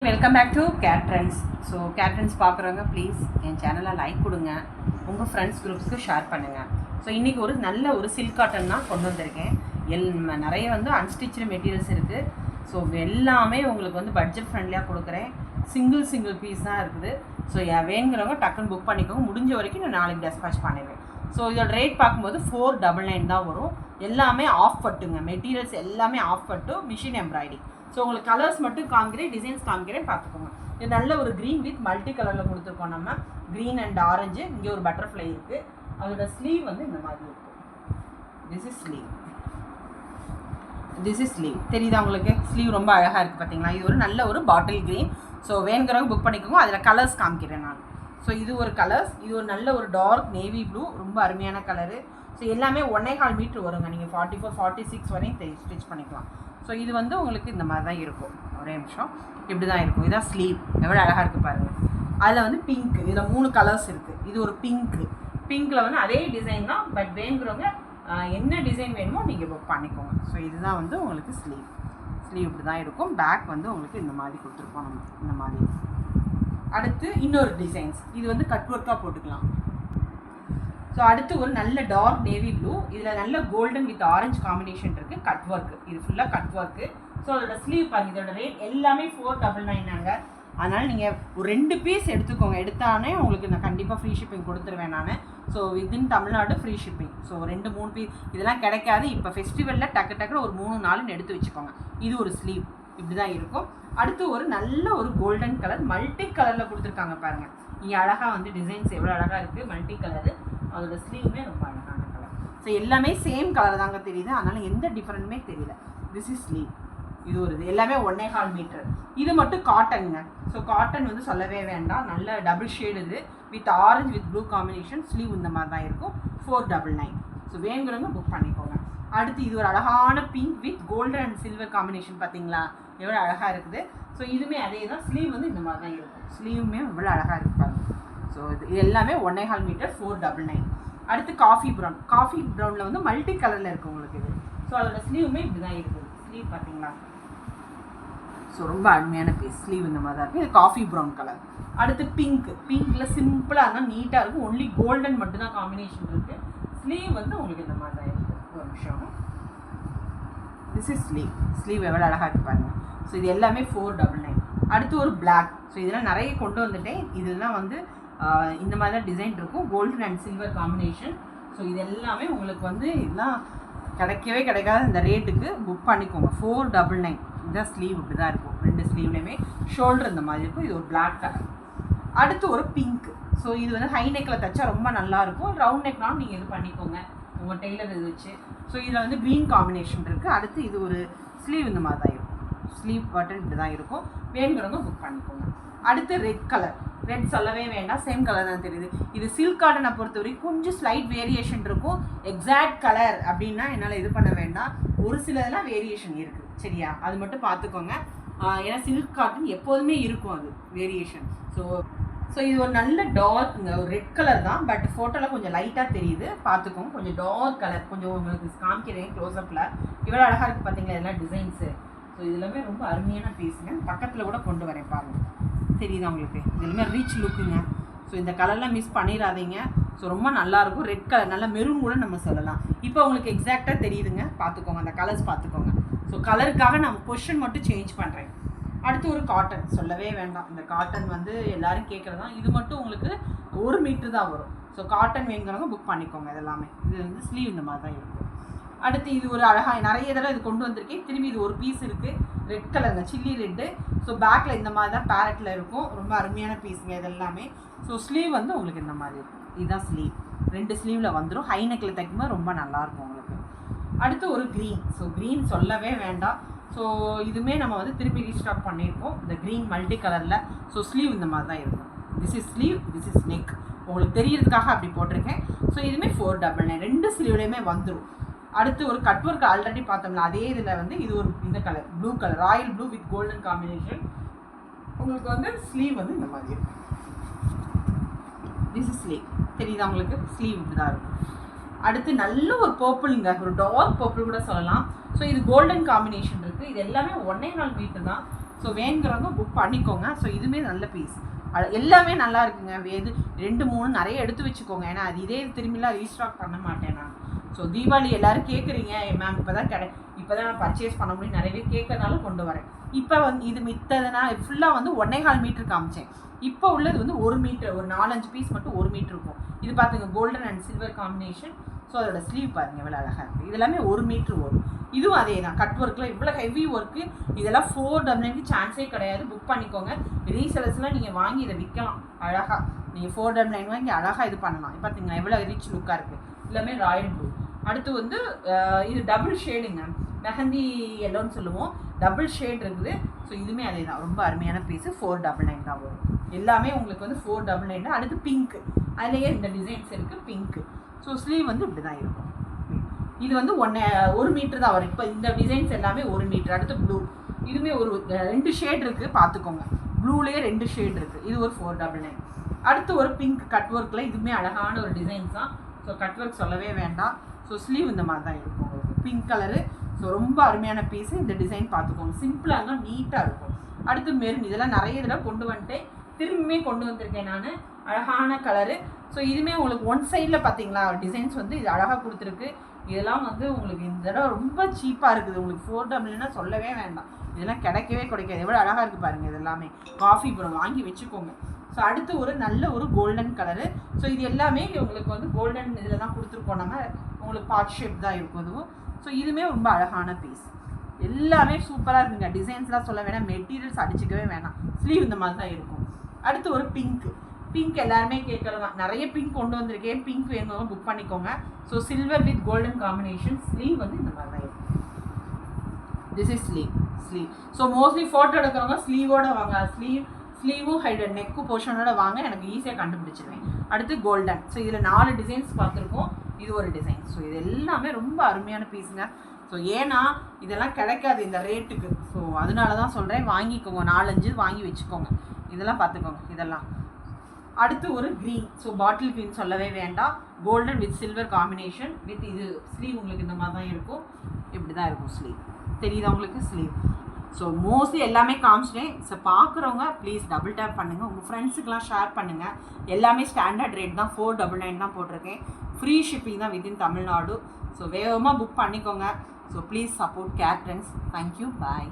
Welcome back to Cat Trends. So Cat Trends பார்க்குறவங்க please என் சேனலை லைக் கொடுங்க, உங்கள் ஃப்ரெண்ட்ஸ் குரூப்ஸ்க்கு ஷேர் பண்ணுங்கள். ஸோ இன்றைக்கி நல்ல ஒரு சில்க் காட்டன் தான் கொண்டு வந்திருக்கேன். நிறைய அன்ஸ்டிச்சு மெட்டீரியல்ஸ் இருக்குது. ஸோ எல்லாமே உங்களுக்கு பட்ஜெட் ஃப்ரெண்ட்லியாக கொடுக்குறேன். சிங்கிள் பீஸ் தான் இருக்குது. ஸோ வேணுங்கிறவங்க டக்குன்னு புக் பண்ணிக்கோங்க. முடிஞ்ச வரைக்கும் நான் நாளைக்கு டெஸ்பாச் பண்ணிடுவேன். ஸோ இதோட ரேட் பார்க்கும்போது 499 தான் வரும். எல்லாமே ஆஃப் பட்டுங்க, மெட்டீரியல்ஸ் எல்லாமே ஆஃப் பட்டு, மிஷின் எம்ப்ராய்டிங். ஸோ உங்களுக்கு கலர்ஸ் மட்டும் காமிக்கிறேன், டிசைன்ஸ் காமிக்கிறேன், பார்த்துக்கோங்க. இது நல்ல ஒரு க்ரீன் வித் மல்டி கலரில் கொடுத்துருக்கோம். நம்ம க்ரீன் அண்ட் ஆரஞ்சு. இங்கே ஒரு பட்டர்ஃப்ளை இருக்குது. அதோட ஸ்லீவ் இந்த மாதிரி இருக்கும். திஸ் இஸ் ஸ்லீவ் தெரியுதா உங்களுக்கு? ஸ்லீவ் ரொம்ப அழகாக இருக்குது பார்த்தீங்களா? இது ஒரு நல்ல ஒரு பாட்டில் க்ரீன். ஸோ வேணுங்கிறவங்க புக் பண்ணிக்கோங்க. அதில் கலர்ஸ் காமிக்கிறேன் நான். ஸோ இது ஒரு கலர்ஸ். இது ஒரு நல்ல ஒரு டார்க் நேவி ப்ளூ, ரொம்ப அருமையான கலரு. ஸோ எல்லாமே 1.25 மீட்டர் வருங்க. நீங்கள் 44, 46 வரையும் ஸ்டிச் பண்ணிக்கலாம். ஸோ இது உங்களுக்கு இந்த மாதிரி தான் இருக்கும். ஒரே நிமிஷம், இப்படி தான் இருக்கும். இதான் ஸ்லீவ். எவ்வளோ அழகாக இருக்குது பாருங்கள். அதில் பிங்க், இதில் 3 கலர்ஸ் இருக்குது. இது ஒரு பிங்க்கில் அதே டிசைன் தான். பட் வேணுங்கிறவங்க என்ன டிசைன் வேணுமோ நீங்கள் புக் பண்ணிக்கோங்க. ஸோ இதுதான் உங்களுக்கு ஸ்லீவ் இப்படி தான் இருக்கும். பேக் உங்களுக்கு இந்த மாதிரி கொடுத்துருக்கோம். நம்ம இந்த மாதிரி. அடுத்து இன்னொரு டிசைன்ஸ். இது கட் ஒர்க்காக போட்டுக்கலாம். ஸோ அடுத்து ஒரு நல்ல டார்க் நேவி ப்ளூ. இதில் நல்ல கோல்டன் வித் ஆரஞ்சு காம்பினேஷன் இருக்குது. கட் ஒர்க்கு, இது ஃபுல்லாக கட் ஒர்க்கு. ஸோ அதோட ஸ்லீவ் பாருங்க. இதோட ரேட் எல்லாமே 499. அதனால் நீங்கள் ஒரு 2 பீஸ் எடுத்துக்கோங்க. எடுத்தானே உங்களுக்கு நான் கண்டிப்பாக ஃப்ரீ ஷிப்பிங் கொடுத்துருவேன் நான். So within Tamil Nadu free shipping. So 2-3 piece இதெல்லாம் கிடைக்காது. இப்போ ஃபெஸ்டிவலில் டக்குன்னு ஒரு 3-4 எடுத்து வச்சுக்கோங்க. இது ஒரு ஸ்லீவ் இப்படி தான் இருக்கும். அடுத்து ஒரு நல்ல ஒரு கோல்டன் கலர் மல்டி கலரில் கொடுத்துருக்காங்க பாருங்கள். இங்கே அழகாக டிசைன்ஸ் எவ்வளோ அழகாக இருக்குது. Multi colour. அதோட ஸ்லீவுமே ரொம்ப அழகான கலர். ஸோ எல்லாமே சேம் கலர் தாங்க தெரியுது. அதனால் எந்த டிஃப்ரெண்ட்டுமே தெரியல. This is sleeve. இது எல்லாமே 1.25 மீட்டர். இது மட்டும் காட்டனுங்க. ஸோ காட்டன் சொல்லவே வேண்டாம். நல்ல டபுள் ஷேடு இது with orange with blue combination. Sleeve இந்த மாதிரி தான் இருக்கும். 499. ஸோ வேணுங்கிறவங்க புக் பண்ணிக்கோங்க. அடுத்து இது ஒரு அழகான pink with golden and silver combination. பார்த்தீங்களா எவ்வளோ அழகாக இருக்குது. ஸோ இதுவுமே அதே தான். ஸ்லீவ் இந்த மாதிரி தான் இருக்கும். ஸ்லீவுமே இவ்வளோ அழகாக இருப்பாங்க. ஸோ இது எல்லாமே 1.25 மீட்டர், 499. அடுத்து காஃபி ப்ரௌனில் மல்டி கலரில் இருக்குது உங்களுக்கு இது. ஸோ அதோட ஸ்லீவுமே இப்படி தான் இருக்குது. ஸ்லீவ் பார்த்தீங்களா? ஸோ ரொம்ப அருமையான பீஸ். ஸ்லீவ் இந்த மாதிரி தான் இருக்குது. இது காஃபி ப்ரௌன் கலர். அடுத்து பிங்க்கில் சிம்பிளாக இருந்தால் நீட்டாக இருக்கும். ஒன்லி கோல்டன் மட்டும்தான் காம்பினேஷன் இருக்குது. ஸ்லீவ் உங்களுக்கு இந்த மாதிரி தான் இருக்குது. ஒரு நிமிஷம். திஸ் இஸ் ஸ்லீவ் எவ்வளோ அழகாக இருக்குது பாருங்கள். ஸோ இது எல்லாமே 499. அடுத்து ஒரு பிளாக். ஸோ இதெல்லாம் நிறைய கொண்டு வந்துட்டேன். இதெல்லாம் இந்த மாதிரி தான் டிசைன் இருக்கும். Golden and silver combination. So இது எல்லாமே உங்களுக்கு இதெல்லாம் கிடைக்கவே கிடைக்காத இந்த ரேட்டுக்கு புக் பண்ணிக்கோங்க. 499. இதுதான் ஸ்லீவ் இப்படி தான் இருக்கும். 2 ஸ்லீவ்லேயுமே ஷோல்டர் இந்த மாதிரி இருக்கும். இது ஒரு பிளாக் கலர். அடுத்து ஒரு பிங்க். ஸோ இது ஹை நெக்கில் தைச்சா ரொம்ப நல்லாயிருக்கும். ரவுண்ட் நெக்னாலும் நீங்கள் இது பண்ணிக்கோங்க உங்கள் டெய்லர் இது வச்சு. ஸோ இதில் க்ரீன் காம்பினேஷன் இருக்குது. அடுத்து இது ஒரு ஸ்லீவ் இந்த மாதிரி தான் இருக்கும். ஸ்லீவ் பட்டன் இப்படி தான் இருக்கும். வேணுங்கிறவங்க புக் பண்ணிக்கோங்க. அடுத்து ரெட் கலர். ரெட் சொல்லவே வேண்டாம், சேம் கலர் தான் தெரியுது. இது சில்க் காட்டனை பொறுத்த வரைக்கும் கொஞ்சம் ஸ்லைட் வேரியேஷன் இருக்கும். எக்ஸாக்ட் கலர் அப்படின்னா என்னால் இது பண்ண வேண்டாம். ஒரு சிலதெல்லாம் வேரியேஷன் இருக்குது. சரியா? அது மட்டும் பார்த்துக்கோங்க. ஏன்னா சில்க் காட்டன் எப்போதுமே இருக்கும் அது வேரியேஷன். ஸோ இது ஒரு நல்ல டார்க்குங்க. ஒரு ரெட் கலர் தான். பட் ஃபோட்டோவில் கொஞ்சம் லைட்டாக தெரியுது. பார்த்துக்கோங்க. கொஞ்சம் டார்க் கலர். கொஞ்சம் உங்களுக்கு காமிக்கிறேன் க்ளோஸ்அப்பில். இவ்வளோ அழகாக இருக்குது பார்த்தீங்களா இதெல்லாம் டிசைன்ஸு. ஸோ இதெல்லாமே ரொம்ப அருமையான பீஸுங்க. பக்கத்தில் கூட கொண்டு வரேன் பாருங்கள். தெரியுதா உங்களுக்கு? இதெல்லாமே ரிச் லுக்குங்க. ஸோ இந்த கலர்லாம் மிஸ் பண்ணிடாதீங்க. ஸோ ரொம்ப நல்லாயிருக்கும். ரெட் கலர் நல்ல மெரூன் கூட நம்ம சொல்லலாம். இப்போ உங்களுக்கு எக்ஸாக்டாக தெரியுதுங்க. பார்த்துக்கோங்க, அந்த கலர்ஸ் பார்த்துக்கோங்க. ஸோ கலருக்காக நான் பொசிஷன் மட்டும் சேஞ்ச் பண்ணுறேன். அடுத்து ஒரு காட்டன் சொல்லவே வேண்டாம். இந்த காட்டன் எல்லோரும் கேட்குறது தான். இது மட்டும் உங்களுக்கு 1 மீட்டர் தான் வரும். ஸோ காட்டன் வேணுங்கிறவங்க புக் பண்ணிக்கோங்க. இதெல்லாமே இது ஸ்லீவ் இந்த மாதிரி தான் இருக்கும். அடுத்து இது ஒரு அழகாக நிறைய தடவை இது கொண்டு வந்திருக்கேன். திரும்பி இது ஒரு பீஸ் இருக்குது. ரெட் கலருங்க, சில்லி ரெட்டு. ஸோ பேக்கில் இந்த மாதிரி தான் பேரட்டில் இருக்கும். ரொம்ப அருமையான பீஸுங்க இது எல்லாமே. ஸோ ஸ்லீவ் உங்களுக்கு இந்த மாதிரி இருக்கும். இதுதான் ஸ்லீவ். 2 ஸ்லீவில் வந்துடும். ஹை நெக்கில் தைக்கும்போது ரொம்ப நல்லாயிருக்கும் உங்களுக்கு. அடுத்து ஒரு க்ரீன். ஸோ க்ரீன் சொல்லவே வேண்டாம். ஸோ இதுவுமே நம்ம திருப்பி ரீஸ்டாக் பண்ணியிருக்கோம். இந்த க்ரீன் மல்டி கலரில். ஸோ ஸ்லீவ் இந்த மாதிரி தான் இருக்கும். This is sleeve, this is neck. உங்களுக்கு தெரியறதுக்காக அப்படி போட்டிருக்கேன். ஸோ இதுவுமே 499. 2 ஸ்லீவ்லேயுமே வந்துடும். அடுத்து ஒரு கட் ஒர்க் ஆல்ரெடி பார்த்தோம்னா அதே இதில் இது ஒரு இந்த colour blue colour, Royal blue with golden combination. உங்களுக்கு ஸ்லீவ் இந்த மாதிரி இருக்கும். This is sleeve. தெரியுதா உங்களுக்கு? ஸ்லீவ் இப்படி தான் இருக்கும். அடுத்து நல்ல ஒரு பர்பிளுங்க. ஒரு டார்க் பர்பிள் கூட சொல்லலாம். ஸோ இது கோல்டன் காம்பினேஷன் இருக்குது. இது எல்லாமே 1.25 மீட்டர் தான். ஸோ ஸோ வேணுங்கிறவங்க புக் பண்ணிக்கோங்க. ஸோ இதுவுமே நல்ல பீஸ், எல்லாமே நல்லா இருக்குங்க. எது 2 3 நிறைய எடுத்து வச்சுக்கோங்க. ஏன்னா அது இதே திரும்பிலாம் ரீஸ்டாக் பண்ண மாட்டேன் நான். ஸோ தீபாவளி எல்லோரும் கேட்குறீங்க மேம், இப்போ தான் நான் பர்ச்சேஸ் பண்ண முடியும் நிறைய பேர் கேட்கறதுனால கொண்டு வரேன். இப்போ வந்து இது மித்ததுனா ஃபுல்லாக வந்து 1.25 மீட்டர் காமிச்சேன். இப்போ உள்ளது வந்து 1 மீட்டர், ஒரு 4-5 பீஸ் மட்டும் 1 மீட்டர் இருக்கும். இது பார்த்துங்க, golden and silver combination. So அதோட ஸ்லீவ் பாருங்கள் எவ்வளோ அழகாக இருக்குது. இது எல்லாமே 1 மீட்ரு வரும். இதுவும் அதே தான், கட் ஒர்க்கில் இவ்வளோ ஹெவி ஒர்க்கு. இதெல்லாம் 499 சான்ஸே கிடையாது. புக் பண்ணிக்கோங்க. ரீசெலர்ஸ்லாம் நீங்கள் வாங்கி இதை விற்கலாம் அழகாக. நீங்கள் 499 வாங்கி அழகாக இது பண்ணலாம். பார்த்தீங்கன்னா எவ்வளோ ரிச் லுக்காக இருக்குது. எல்லாமே ராயல் ப்ளூ. அடுத்து வந்து இது டபுள் ஷேடுங்க, மெஹந்தி எல்லோன்னு சொல்லுவோம். டபுள் ஷேட் இருக்குது. ஸோ இதுவுமே அதே தான், ரொம்ப அருமையான பீஸு. 499 தான் வரும். எல்லாமே உங்களுக்கு வந்து 499. அடுத்து பிங்க்கு, அதுலேயே இந்த டிசைன்ஸ் இருக்குது பிங்க்கு. ஸோ ஸ்லீவ் வந்து இப்படி தான் இருக்கும். இது வந்து 1 மீட்டர் தான் வரும். இப்போ இந்த டிசைன்ஸ் எல்லாமே 1 மீட்டர். அடுத்து ப்ளூ, இதுவுமே ஒரு 2 ஷேட் இருக்குது பார்த்துக்கோங்க. ப்ளூலேயே 2 ஷேட் இருக்குது. இது ஒரு 499. அடுத்து ஒரு பிங்க் கட் ஒர்க்கில், இதுவுமே அழகான ஒரு டிசைன்ஸ் தான். ஸோ கட் ஒர்க் சொல்லவே வேண்டாம். ஸோ ஸ்லீவ் இந்த மாதிரி தான் இருக்கும் உங்களுக்கு, பிங்க் கலரு. ஸோ ரொம்ப அருமையான பீஸு. இந்த டிசைன் பார்த்துக்கோங்க, சிம்பிளாக இருந்தால் நீட்டாக இருக்கும். அடுத்து மெரூன், இதெல்லாம் நிறைய தடவை கொண்டு வந்துட்டு திரும்பியுமே கொண்டு வந்திருக்கேன் நான். அழகான கலரு. ஸோ இதுவுமே உங்களுக்கு ஒன் சைடில் பார்த்தீங்களா டிசைன்ஸ் வந்து இது அழகாக கொடுத்துருக்கு. இதெல்லாம் வந்து உங்களுக்கு இந்த தடவை ரொம்ப சீப்பாக இருக்குது. உங்களுக்கு 499 சொல்லவே வேண்டாம். இதெல்லாம் கிடைக்கவே கிடைக்காது. எவ்வளோ அழகாக இருக்குது பாருங்கள். இது எல்லாமே காஃபி ப்ரௌன், வாங்கி வச்சுக்கோங்க. ஸோ அடுத்து ஒரு நல்ல ஒரு கோல்டன் கலரு. ஸோ இது எல்லாமே உங்களுக்கு வந்து கோல்டன் இதில் தான் கொடுத்துருக்கோம் நம்ம. உங்களுக்கு பார்ட் ஷேப் தான் இருக்கும் இதுவும். ஸோ இதுவுமே ரொம்ப அழகான பீஸ். எல்லாமே சூப்பராக இருக்குங்க. டிசைன்ஸ்லாம் சொல்ல வேணாம், மெட்டீரியல்ஸ் அடிச்சிக்கவே வேணாம். ஸ்லீவ் இந்த மாதிரி தான் இருக்கும். அடுத்து ஒரு பிங்க். பிங்க் எல்லாருமே கேட்குறதா, நிறைய பிங்க் கொண்டு வந்திருக்கேன். பிங்க் வேணுங்க புக் பண்ணிக்கோங்க. So silver with golden combination. Sleeve வந்து இந்த மாதிரி தான் இருக்கும். This is sleeve. So mostly photo எடுக்கிறவங்க ஸ்லீவோட வாங்க. ஸ்லீவும் நெக்கு போர்ஷனோட வாங்க, எனக்கு ஈஸியாக கண்டுபிடிச்சிருவேன். அடுத்து கோல்டன். ஸோ இதில் 4 டிசைன்ஸ் பார்த்துருக்கோம். இது ஒரு டிசைன். ஸோ இது எல்லாமே ரொம்ப அருமையான பீஸுங்க. ஸோ ஏன்னா இதெல்லாம் கிடைக்காது இந்த ரேட்டுக்கு. ஸோ அதனால தான் சொல்கிறேன், வாங்கிக்கோங்க. 4-5 வாங்கி வச்சுக்கோங்க. இதெல்லாம் பார்த்துக்கோங்க. இதெல்லாம் அடுத்து ஒரு க்ரீன். ஸோ பாட்டில் க்ரீன் சொல்லவே வேண்டாம். Golden with silver combination with இது ஸ்லீவ் உங்களுக்கு இந்த மாதிரி தான் இருக்கும். இப்படி தான் இருக்கும் ஸ்லீவ். தெரியுதா உங்களுக்கு ஸ்லீவ்? ஸோ மோஸ்ட்லி எல்லாமே காமிச்சிட்டேன். ஸோ பார்க்குறவங்க ப்ளீஸ் டபுள் டேப் பண்ணுங்கள், உங்கள் ஃப்ரெண்ட்ஸுக்கெலாம் ஷேர் பண்ணுங்கள். எல்லாமே ஸ்டாண்டர்ட் ரேட் தான், 499 தான் போட்டிருக்கேன். ஃப்ரீ ஷிப்பிங் தான் வித்தின் தமிழ்நாடு. ஸோ வேகமாக புக் பண்ணிக்கோங்க. So please support care trends. Thank you, bye.